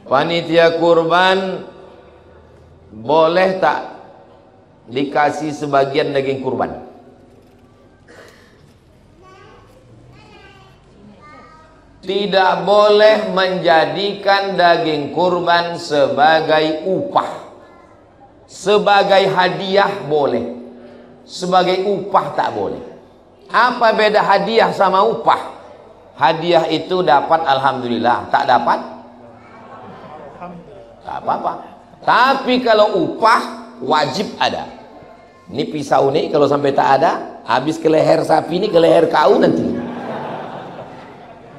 Panitia kurban boleh tak dikasih sebagian daging kurban? Tidak boleh menjadikan daging kurban sebagai upah. Sebagai hadiah boleh, sebagai upah tak boleh. Apa beda hadiah sama upah? Hadiah itu dapat alhamdulillah, tak dapat tak apa-apa. Tapi kalau upah wajib ada. Ini pisau nih kalau sampai tak ada, habis ke leher sapi ini, ke leher kau nanti.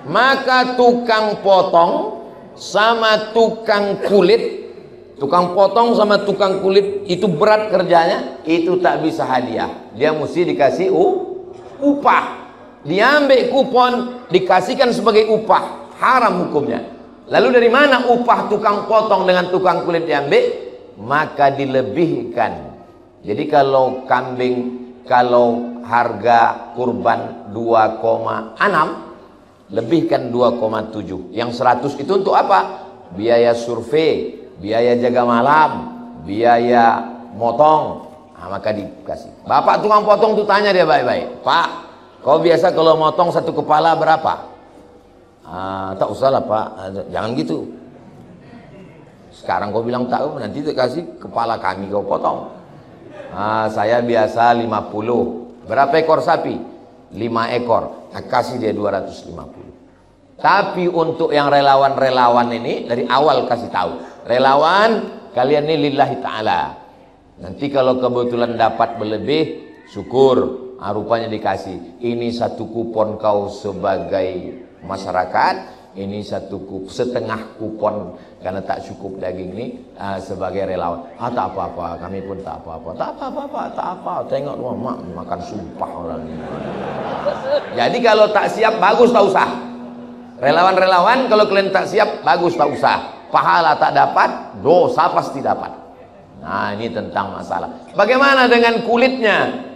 Maka tukang potong sama tukang kulit, tukang potong sama tukang kulit itu berat kerjanya, itu tak bisa hadiah. Dia mesti dikasih upah. Diambil kupon, dikasihkan sebagai upah, haram hukumnya. Lalu dari mana upah tukang potong dengan tukang kulit diambil? Maka dilebihkan. Jadi kalau kambing, kalau harga kurban 2,6, lebihkan 2,7. Yang 100 itu untuk apa? Biaya survei, biaya jaga malam, biaya motong. Nah, maka dikasih. Bapak tukang potong tuh tanya dia baik-baik, Pak, kau biasa kalau motong satu kepala berapa? Tak usah lah Pak, jangan gitu. Sekarang kau bilang tak, nanti kasih kepala kami kau potong. Saya biasa 50. Berapa ekor sapi? 5 ekor. Kasih dia 250. Tapi untuk yang relawan-relawan ini dari awal kasih tahu. Relawan kalian ini lillahi ta'ala. Nanti kalau kebetulan dapat berlebih, syukur. Rupanya dikasih. Ini satu kupon kau sebagai masyarakat. Ini setengah kupon karena tak cukup daging ini sebagai relawan. Tak apa-apa, kami pun tak apa-apa. Tak apa-apa, tak apa. Tengok mak makan sumpah orang ini. Jadi kalau tak siap bagus tak usah. Relawan-relawan kalau kalian tak siap bagus tak usah. Pahala tak dapat, dosa pasti dapat. Nah, ini tentang masalah. Bagaimana dengan kulitnya?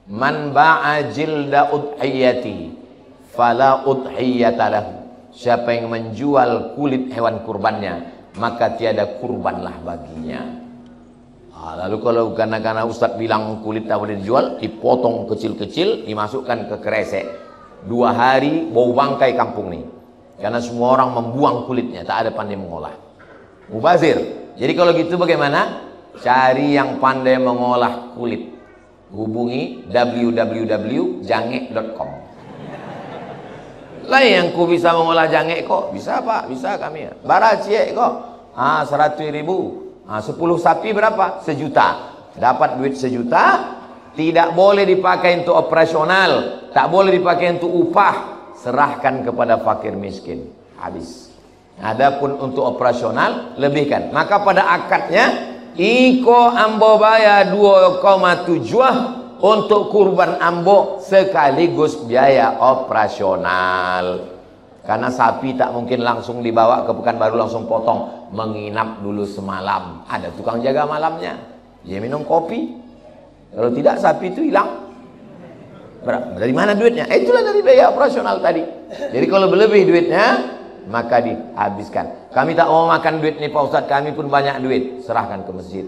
Man ba'a jilda udhiyati fala udhiyata lahu. Siapa yang menjual kulit hewan kurbannya, maka tiada kurbanlah baginya. Lalu kalau karena Ustadz bilang kulit tak boleh dijual, dipotong kecil-kecil, dimasukkan ke kresek. 2 hari bau bangkai kampung nih. Karena semua orang membuang kulitnya, tak ada pandai mengolah. Mubazir. Jadi kalau gitu bagaimana? Cari yang pandai mengolah kulit. Hubungi www.jange.com. Lah yang ku bisa mengolah jange kok, bisa Pak, bisa kami. Baracie kok, 100.000. 10 sapi berapa? 1 juta. Dapat duit 1 juta, tidak boleh dipakai untuk operasional, tak boleh dipakai untuk upah, serahkan kepada fakir miskin. Habis. Adapun untuk operasional, lebihkan. Maka pada akadnya, iko ambo bayar 2,7 untuk kurban ambo sekaligus biaya operasional. Karena sapi tak mungkin langsung dibawa ke Pekanbaru langsung potong, menginap dulu semalam. Ada tukang jaga malamnya. Dia minum kopi. Kalau tidak sapi itu hilang. Dari mana duitnya? Itulah dari biaya operasional tadi. Jadi kalau berlebih duitnya, maka dihabiskan. Kami tak mau makan duit nih Pak Ustadz, kami pun banyak duit, serahkan ke masjid.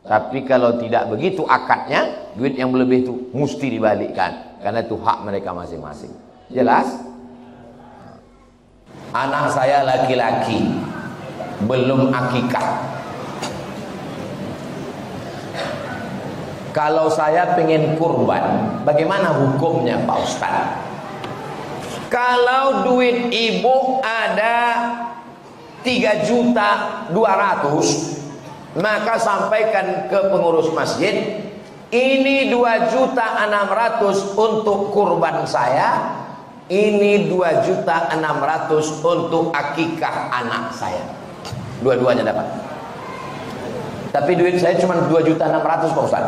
Tapi kalau tidak begitu akadnya, duit yang berlebih itu mesti dibalikkan, karena itu hak mereka masing-masing. Jelas? Anak saya laki-laki, belum akikah. Kalau saya pengen kurban, bagaimana hukumnya Pak Ustadz? Kalau duit ibu ada 3.200.000, maka sampaikan ke pengurus masjid, ini 2.600.000 untuk kurban saya, ini 2.600.000 untuk akikah anak saya. Dua-duanya dapat. Tapi duit saya cuma 2.600.000 Pak Ustaz.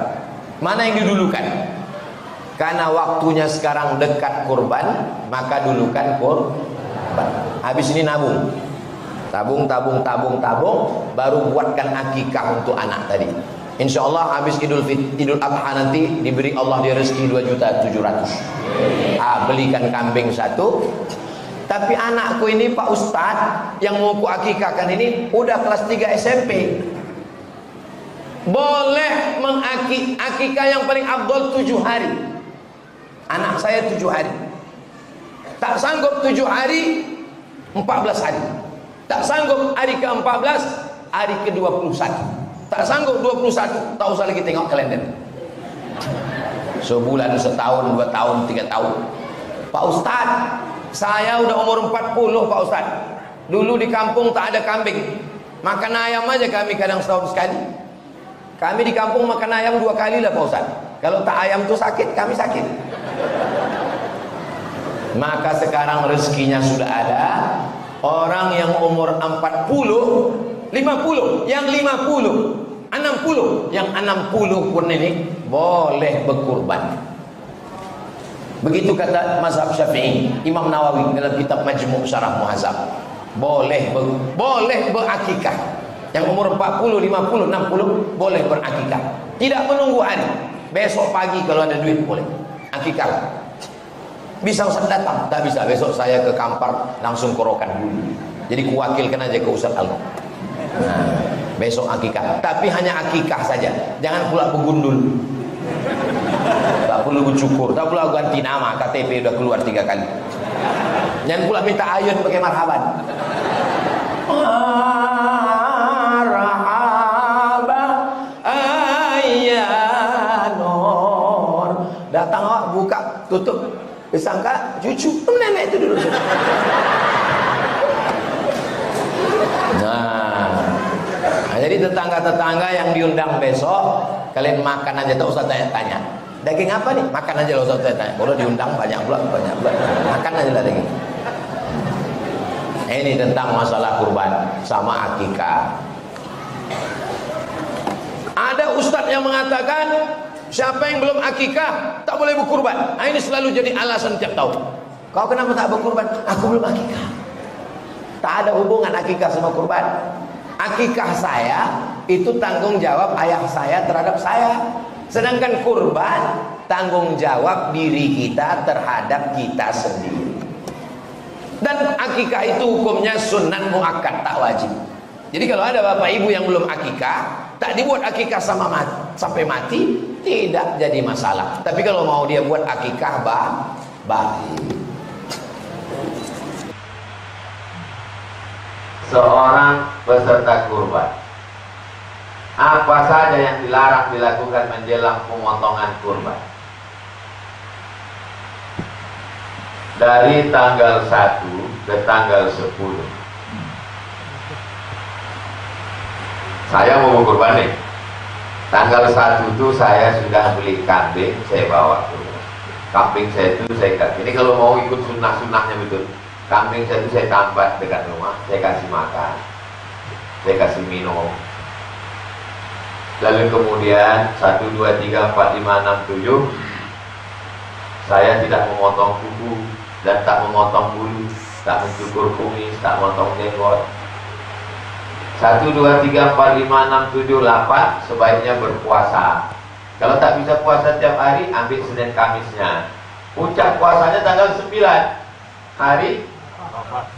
Mana yang didulukan? Karena waktunya sekarang dekat kurban, maka dulukan kurban. Habis ini nabung. Tabung, baru buatkan akikah untuk anak tadi. Insya Allah habis Idul Adha nanti diberi Allah dia rezeki 2.700.000. Belikan kambing 1, Tapi anakku ini Pak Ustadz yang mau ku akikahkan ini udah kelas 3 SMP. Boleh akikah yang paling afdol 7 hari. Anak saya 7 hari. Tak sanggup 7 hari, 14 hari. Tak sanggup hari ke-14, hari ke-21. Tak sanggup 21, tak usah lagi tengok kalender. Sebulan, setahun, 2 tahun, 3 tahun. Pak Ustadz, saya udah umur 40 Pak Ustadz. Dulu di kampung tak ada kambing. Makan ayam aja kami kadang setahun sekali. Kami di kampung makan ayam 2 kali lah Pak Ustadz. Kalau tak ayam tuh sakit, kami sakit. Maka sekarang rezekinya sudah ada. Orang yang umur 40, 50, yang 50, 60, yang 60 pun ini boleh berkurban. Begitu kata mazhab Syafi'i, Imam Nawawi dalam kitab Majmu' Syarah Muhadzab. Boleh berakikah. Yang umur 40, 50, 60 boleh berakikah. Tidak menunggu hari. Besok pagi kalau ada duit boleh. Akikah. Bisa Ustaz datang? Tak bisa. Besok saya ke Kampar langsung korokan dulu. Jadi kuwakilkan aja ke Ustaz Alno. Nah, besok akikah. Tapi hanya akikah saja. Jangan pula begundul. Tak perlu bercukur, tak perlu ganti nama, KTP udah keluar 3 kali. Jangan pula minta ayun pakai marhaban. Marhaba ayyanur. Datang awak buka, tutup. Disangka cucu nenek itu dulu. Nah, jadi tetangga-tetangga yang diundang besok, kalian makan aja, tak usah tanya-tanya. Daging apa nih? Makan aja lah, usah tanya-tanya. Kalau diundang banyak pula. Makan aja lah daging. Ini tentang masalah kurban sama akikah. Ada ustadz yang mengatakan siapa yang belum akikah tak boleh berkurban. Nah, ini selalu jadi alasan tiap tahun. Kau kenapa tak berkurban? Aku belum akikah. Tak ada hubungan akikah sama kurban. Akikah saya itu tanggung jawab ayah saya terhadap saya. Sedangkan kurban tanggung jawab diri kita terhadap kita sendiri. Dan akikah itu hukumnya sunat muakkad, tak wajib. Jadi kalau ada bapak ibu yang belum akikah, tak dibuat akikah sampai mati, tidak jadi masalah. Tapi kalau mau dia buat akikah, baik. Seorang peserta kurban, apa saja yang dilarang dilakukan menjelang pemotongan kurban? Dari tanggal 1 ke tanggal 10. Saya mau berkurban nih. Tanggal 1 itu saya sudah beli kambing, saya bawa kurban. Kambing saya itu saya kasih. Ini kalau mau ikut sunnah-sunnahnya betul. Kambing saya itu saya tambat dekat rumah, saya kasih makan, saya kasih minum. Lalu kemudian 1, 2, 3, 4, 5, 6, 7 saya tidak memotong kuku dan tak memotong bulu, tak mencukur kumis, tak memotong jenggot. 1, 2, 3, 4, 5, 6, 7, 8 sebaiknya berpuasa. Kalau tak bisa puasa tiap hari, ambil Senin Kamisnya. Puncak puasanya tanggal 9, hari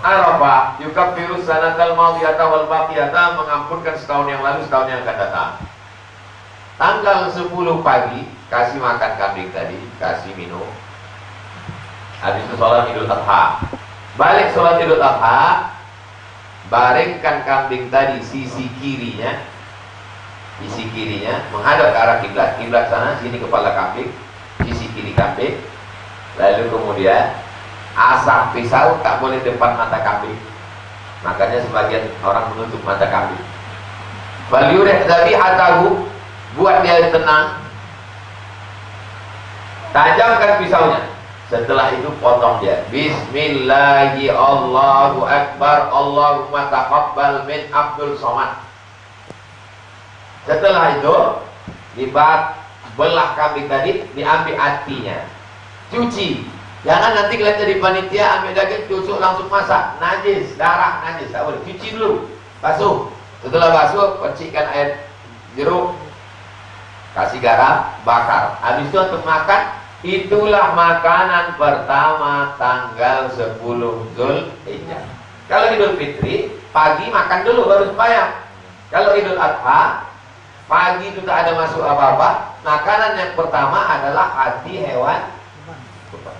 Arafah. Yukaffiru sanatal madiyata wal baqiyata, mengampunkan setahun yang lalu, setahun yang akan datang. Tanggal 10 pagi kasih makan kambing tadi, kasih minum. Habis itu sholat Idul Adha. Balik sholat Idul Adha, baringkan kambing tadi sisi kirinya menghadap ke arah kiblat. Kiblat sana, sini kepala kambing, sisi kiri kambing. Lalu kemudian asah pisau tak boleh depan mata kambing. Makanya sebagian orang menutup mata kambing. Waliurih dzabihatahu, buat dia tenang. Tajamkan pisaunya. Setelah itu potong dia. Bismillahi Allahu Akbar, Allahumma taqabbal min Abdul Somad. Setelah itu belah kambing tadi, diambil hatinya, cuci. Jangan nanti kalian jadi panitia ambil daging tusuk langsung masak, najis, darah najis, tak boleh. Cuci dulu, basuh. Setelah basuh, percikan air jeruk, kasih garam, bakar. Habis itu untuk makan, Itulah makanan pertama tanggal 10 Zulhijjah. Kalau Idul Fitri, pagi makan dulu baru sembahyang. Kalau Idul Adha, pagi itu tak ada masuk apa-apa. Makanan yang pertama adalah hati hewan kurban.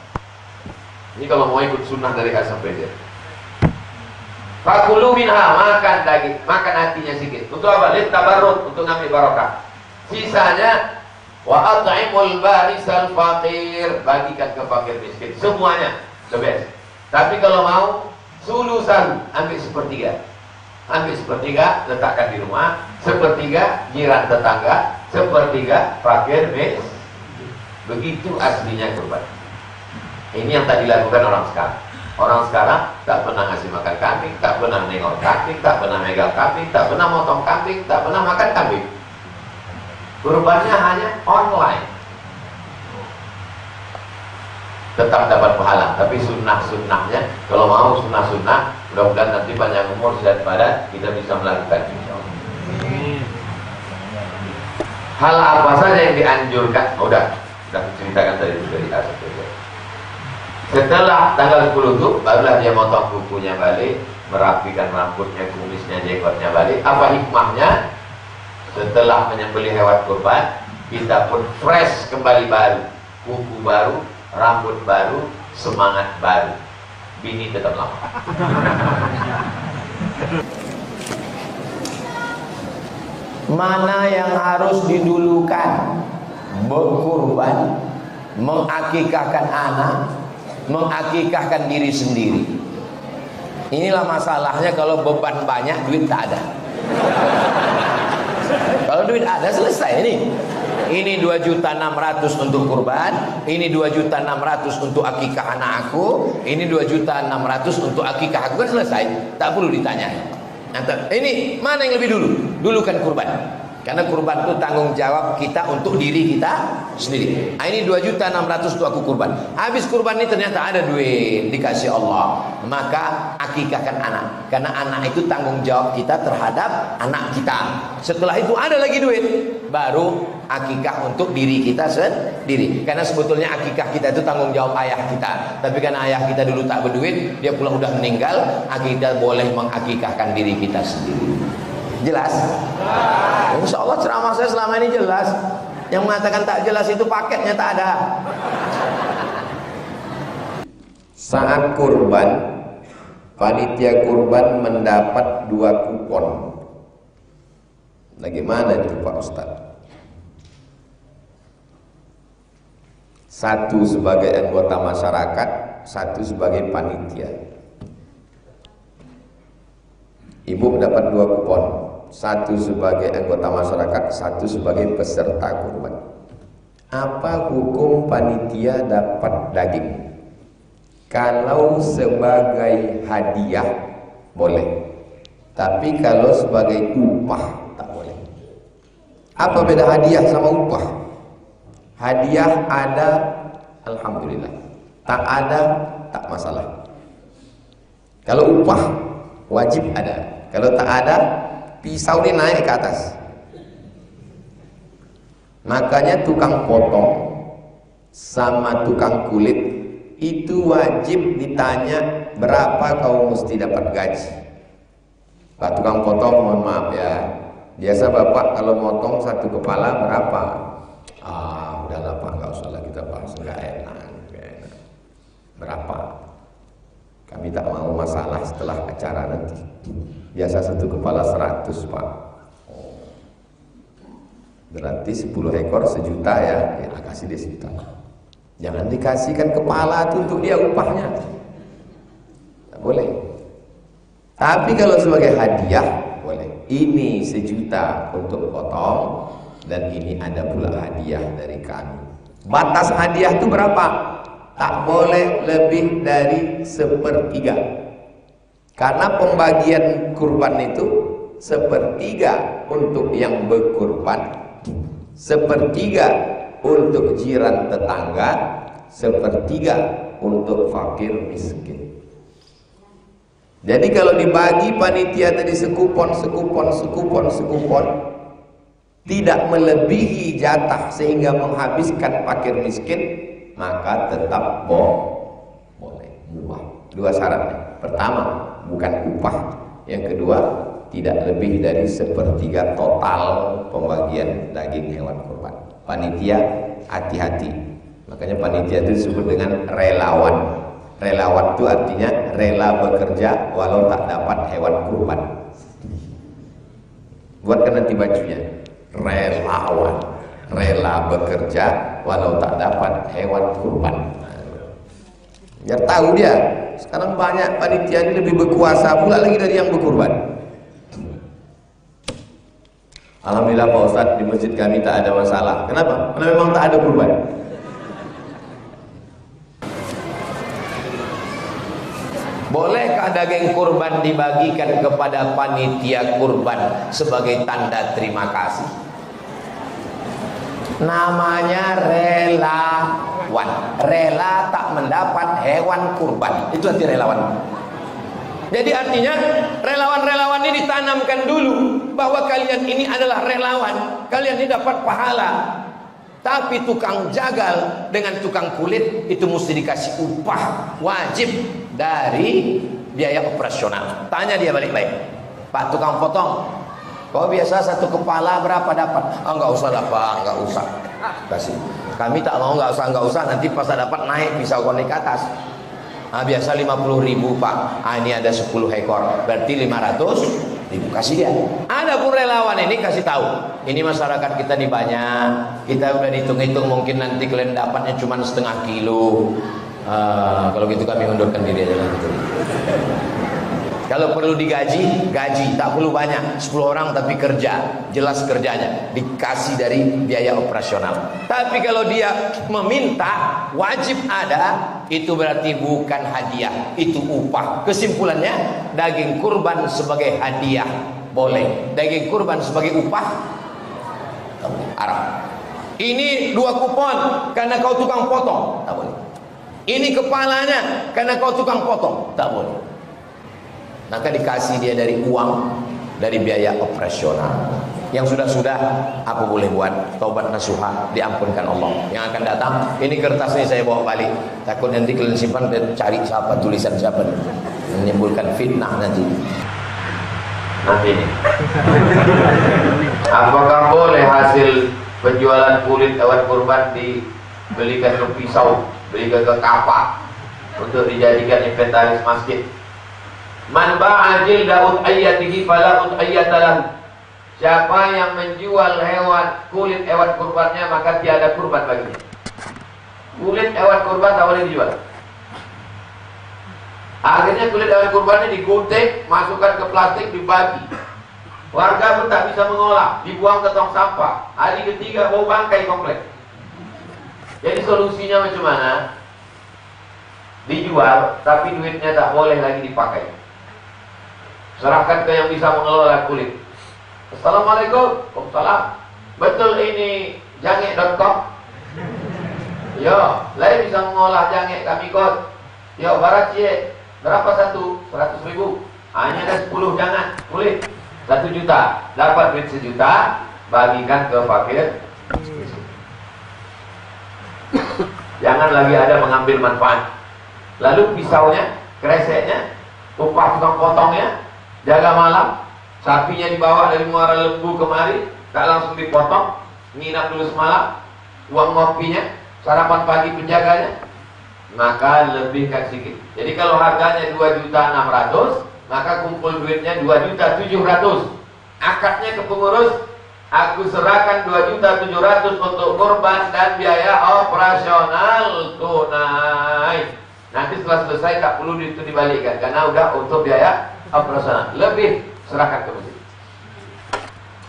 Ini kalau mau ikut sunnah dari A sampai Z. Fakulu minha, makan daging, makan hatinya sedikit. Untuk apa? Littabarruk, untuk ngambil barokah. Sisanya wa at'imul barisal faqir, bagikan ke fakir miskin. Semuanya the best. Tapi kalau mau sulusan, ambil sepertiga. Ambil sepertiga, letakkan di rumah. Sepertiga jiran tetangga, sepertiga fakir miskin. Begitu aslinya kurban. Ini yang tak dilakukan orang sekarang. Orang sekarang tak pernah ngasih makan kambing, tak pernah nengok kambing, tak pernah megang kambing, tak pernah motong kambing, tak pernah makan kambing. Kurbannya hanya online. Tetap dapat pahala, tapi sunnah-sunnahnya, kalau mau sunnah-sunnah, mudah-mudahan nanti panjang umur sehat badan, kita bisa melakukan. Hal apa saja yang dianjurkan? Udah ceritakan tadi dari A sampai Z. Setelah tanggal 10 itu, barulah dia motong kukunya balik, merapikan rambutnya, kumisnya, jenggotnya balik. Apa hikmahnya? Setelah menyembelih hewan kurban, kita pun fresh kembali baru, kuku baru, rambut baru, semangat baru. Bini tetap lama. Mana yang harus didulukan? Berkurban, mengakikahkan anak, mengakikahkan diri sendiri. Inilah masalahnya kalau beban banyak, duit tak ada. Kalau duit ada, selesai ini. Ini 2.600.000 untuk kurban, ini 2.600.000 untuk akikah anak aku, ini 2.600.000 untuk akikah aku, kan selesai. Tak perlu ditanya. Ini mana yang lebih dulu? Dulukan kurban. Karena kurban itu tanggung jawab kita untuk diri kita sendiri. Ini 2.600.000 itu aku kurban. Habis kurban ini ternyata ada duit dikasih Allah, maka akikahkan anak. Karena anak itu tanggung jawab kita terhadap anak kita. Setelah itu ada lagi duit, baru akikah untuk diri kita sendiri. Karena sebetulnya akikah kita itu tanggung jawab ayah kita. Tapi karena ayah kita dulu tak berduit, dia pulang udah meninggal, kita boleh mengakikahkan diri kita sendiri. Jelas? Insya Allah ceramah saya selama ini jelas. Yang mengatakan tak jelas itu paketnya tak ada. Saat kurban, panitia kurban mendapat 2 kupon. Bagaimana itu Pak Ustaz? Satu sebagai anggota masyarakat, satu sebagai panitia. Ibu mendapat 2 kupon. Satu sebagai anggota masyarakat, satu sebagai peserta kurban. Apa hukum panitia dapat daging? Kalau sebagai hadiah boleh, tapi kalau sebagai upah tak boleh. Apa beda hadiah sama upah? Hadiah ada, alhamdulillah. Tak ada, tak masalah. Kalau upah wajib ada. Kalau tak ada, pisau ini naik ke atas. Makanya tukang potong sama tukang kulit itu wajib ditanya berapa kau mesti dapat gaji. Pak tukang potong, mohon maaf ya, biasa bapak kalau motong satu kepala berapa? Udahlah pak, nggak usah lah kita bahas, nggak enak. Berapa? Kami tak mau masalah setelah acara nanti. Biasa satu kepala 100 pak. Berarti 10 ekor 1 juta ya. Ya kasih dia 1 juta. Jangan dikasihkan kepala itu untuk dia upahnya. Tak boleh. Tapi kalau sebagai hadiah boleh. Ini 1 juta untuk potong, dan ini ada pula hadiah dari kami. Batas hadiah itu berapa? Tak boleh lebih dari 1/3. Karena pembagian kurban itu 1/3 untuk yang berkurban, 1/3 untuk jiran tetangga, 1/3 untuk fakir miskin. Jadi kalau dibagi panitia tadi sekupon, tidak melebihi jatah sehingga menghabiskan fakir miskin, maka tetap boleh. Mubah. Dua syaratnya. Pertama, bukan upah. Yang kedua, tidak lebih dari 1/3 total pembagian daging hewan kurban. Panitia hati-hati. Makanya panitia itu disebut dengan relawan. Relawan itu artinya rela bekerja walau tak dapat hewan kurban. Buatkan nanti bajunya. Relawan, rela bekerja walau tak dapat hewan kurban. Biar tahu dia. Sekarang banyak panitia ini lebih berkuasa pula lagi dari yang berkurban. Alhamdulillah Pak Ustadz, di masjid kami tak ada masalah. Kenapa? Karena memang tak ada kurban. Bolehkah daging kurban dibagikan kepada panitia kurban sebagai tanda terima kasih? Namanya relawan. Rela tak mendapat hewan kurban. Itu arti relawan. Jadi artinya relawan-relawan ini ditanamkan dulu bahwa kalian ini adalah relawan. Kalian ini dapat pahala. Tapi tukang jagal dengan tukang kulit itu mesti dikasih upah wajib dari biaya operasional. Tanya dia balik-balik. Pak tukang potong, kau biasa satu kepala berapa dapat? Oh enggak usah lah Pak, enggak usah. Kasih. Kami tak mau, enggak usah. Nanti pas dapat naik pisau konek ke atas. Nah, biasa 50.000 Pak. Ah, ini ada 10 ekor, berarti 500.000 kasih dia. Ada pun relawan ini kasih tahu. Ini masyarakat kita di banyak. Kita udah dihitung-hitung mungkin nanti kalian dapatnya cuma setengah kilo. Kalau gitu kami undurkan diri aja gitu. Kalau perlu digaji, gaji, tak perlu banyak. 10 orang tapi kerja, jelas kerjanya, dikasih dari biaya operasional. Tapi kalau dia meminta, wajib ada, itu berarti bukan hadiah, itu upah. Kesimpulannya, daging kurban sebagai hadiah boleh, daging kurban sebagai upah haram. Ini 2 kupon karena kau tukang potong, tak boleh. Ini kepalanya karena kau tukang potong, tak boleh. Maka dikasih dia dari uang, dari biaya operasional. Yang sudah-sudah apa boleh buat? Taubat nasuha, diampunkan Allah. Yang akan datang, ini kertas ini saya bawa balik. Takut nanti kalian simpan dan cari siapa, tulisan siapa, menimbulkan fitnah nanti. Ini. Apakah boleh hasil penjualan kulit hewan kurban dibelikan ke pisau, belikan ke kapak untuk dijadikan inventaris masjid? Man ba'a jilda ud'ayyatihi fala ud'ayyatalah. Siapa yang menjual kulit hewan kurbannya, maka tiada kurban baginya. Kulit hewan kurban tak boleh dijual. Akhirnya kulit hewan kurbannya digunting, masukkan ke plastik, dibagi. Warga pun tak bisa mengolah, dibuang ke tong sampah. Hari ketiga bau bangkai komplek. Jadi solusinya macam mana? Dijual, tapi duitnya tak boleh lagi dipakai. Serahkan ke yang bisa mengelola kulit. Assalamualaikum. Waalaikumsalam. Betul ini jange.com? Yo, lain bisa mengolah jange kami kot. Yo, baracie. Berapa satu? 100.000. Hanya ada 10 jangan kulit. 1 juta. Dapat duit 1 juta, bagikan ke fakir. Jangan lagi ada mengambil manfaat. Lalu pisaunya, kreseknya, upah tukang potongnya, jaga malam, sapinya dibawa dari Muara Lembu kemari, tak langsung dipotong, nginap dulu semalam, uang ngopinya, sarapan pagi penjaganya, maka lebihkan sedikit. Jadi kalau harganya 2.600.000, maka kumpul duitnya 2.700.000. Akadnya ke pengurus, aku serahkan 2.700.000 untuk korban dan biaya operasional tunai. Nanti setelah selesai tak perlu itu dibalikkan karena udah untuk biaya operasional. Lebih serahkan ke masjid.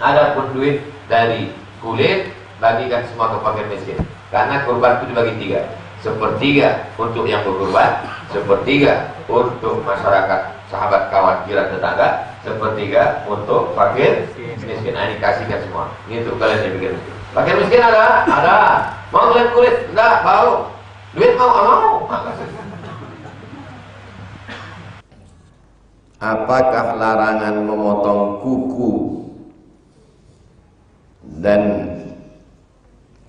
Adapun duit dari kulit bagikan semua ke fakir miskin. Karena kurban itu dibagi 3. 1/3 untuk yang berkurban, 1/3 untuk masyarakat, sahabat, kawan, jiran, tetangga, 1/3 untuk fakir miskin. Nah, ini kasihkan semua. Ini untuk kalian yang pikir miskin. Fakir miskin ada? Ada. Mau ngeliat kulit? Enggak, mau. Duit mau? Mau. Apakah larangan memotong kuku dan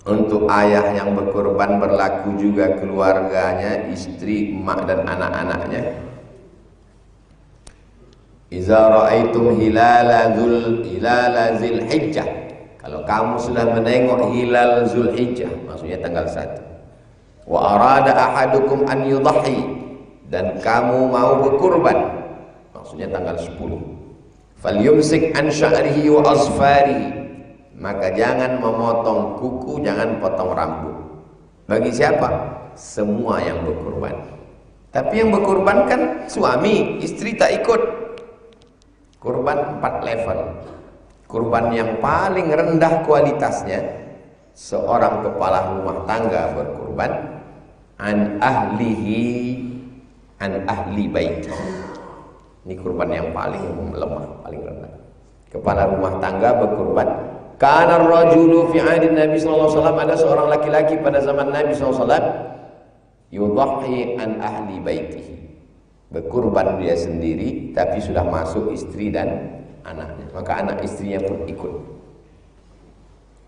Untuk ayah yang berkurban berlaku juga keluarganya, istri, emak dan anak-anaknya. Iza ra'aitum hilala Zulhijjah, kalau kamu sudah menengok hilal Zulhijjah, maksudnya tanggal 1. Wa arada ahadukum an yudhi, dan kamu mau berkurban, maksudnya tanggal 10. Falyumsik an sya'rihi wa azfarihi, maka jangan memotong kuku, jangan potong rambut. Bagi siapa? Semua yang berkurban. Tapi yang berkurban kan suami, istri tak ikut. Kurban 4 level. Kurban yang paling rendah kualitasnya, seorang kepala rumah tangga berkurban an ahli baiti. Ini kurban yang paling lemah, paling rendah. Kepala rumah tangga berkurban. Kana ar-rajulu fi 'ahdi Nabi sallallahu alaihi wasallam, ada seorang laki-laki pada zaman Nabi sallallahu alaihi wasallam, yudhi an ahli baitihi, berkurban dia sendiri tapi sudah masuk istri dan anaknya, maka anak istrinya pun ikut.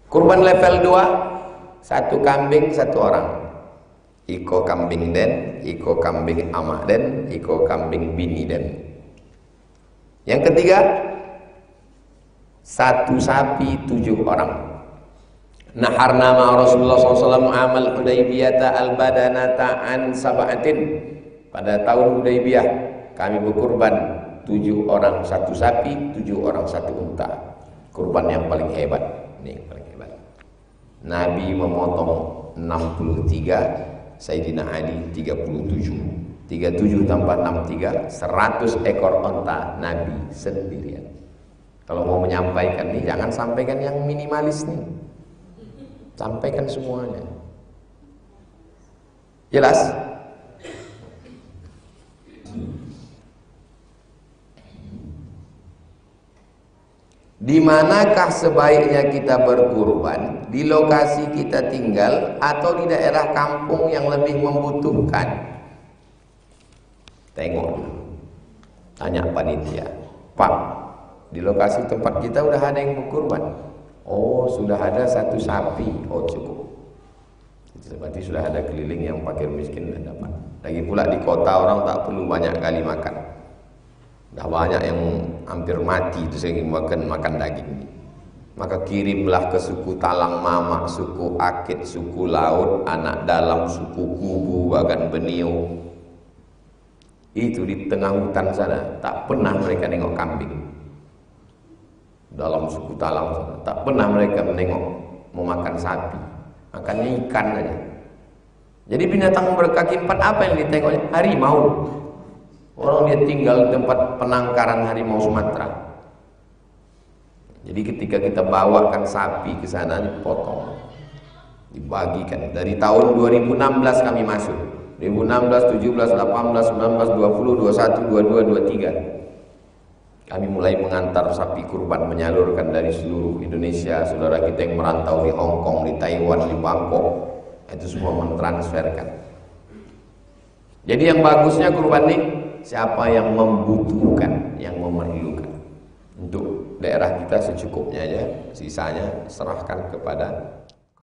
Kurban level 2, 1 kambing 1 orang. Iko kambing den, iko kambing amak den, iko kambing bini den. Yang ketiga, 1 sapi 7 orang. Naharna ma Rasulullah SAW amal Hudaybiyata al-badanata an sab'atin. Pada tahun Hudaybiyah kami berkurban 7 orang 1 sapi, 7 orang 1 unta. Kurban yang paling hebat. Ini paling hebat. Nabi memotong 63, Sayyidina Ali 37. 37 tambah 63, 100 ekor unta Nabi sendirian. Kalau mau menyampaikan nih, jangan sampaikan yang minimalis nih, sampaikan semuanya. Jelas? Di manakah sebaiknya kita berkurban? Di lokasi kita tinggal atau di daerah kampung yang lebih membutuhkan? Tengok, tanya panitia, Pak, di lokasi tempat kita udah ada yang berkurban? Oh, sudah ada 1 sapi. Oh, cukup. Berarti sudah ada keliling yang fakir miskin dan dapat. Lagi pula di kota orang tak perlu banyak kali makan. Dah banyak yang hampir mati itu sehingga makan daging. Maka kirimlah ke suku Talang Mamak, suku Akit, suku Laut, Anak Dalam, suku Kubu, Bagan Benio. Itu di tengah hutan sana, tak pernah mereka nengok kambing. Dalam suku Talang sana, tak pernah mereka menengok memakan sapi, makannya ikan aja. Jadi binatang berkaki 4 apa yang ditengoknya? Harimau. Orang dia tinggal di tempat penangkaran harimau Sumatera. Jadi ketika kita bawakan sapi ke sana, dipotong, dibagikan. Dari tahun 2016 kami masuk. 2016, 17, 18, 19, 20, 21, 22, 23. Kami mulai mengantar sapi kurban, menyalurkan dari seluruh Indonesia. Saudara kita yang merantau di Hong Kong, di Taiwan, di Bangkok, itu semua mentransferkan. Jadi yang bagusnya kurban ini, siapa yang membutuhkan, yang memerlukan. Untuk daerah kita secukupnya aja, sisanya serahkan kepada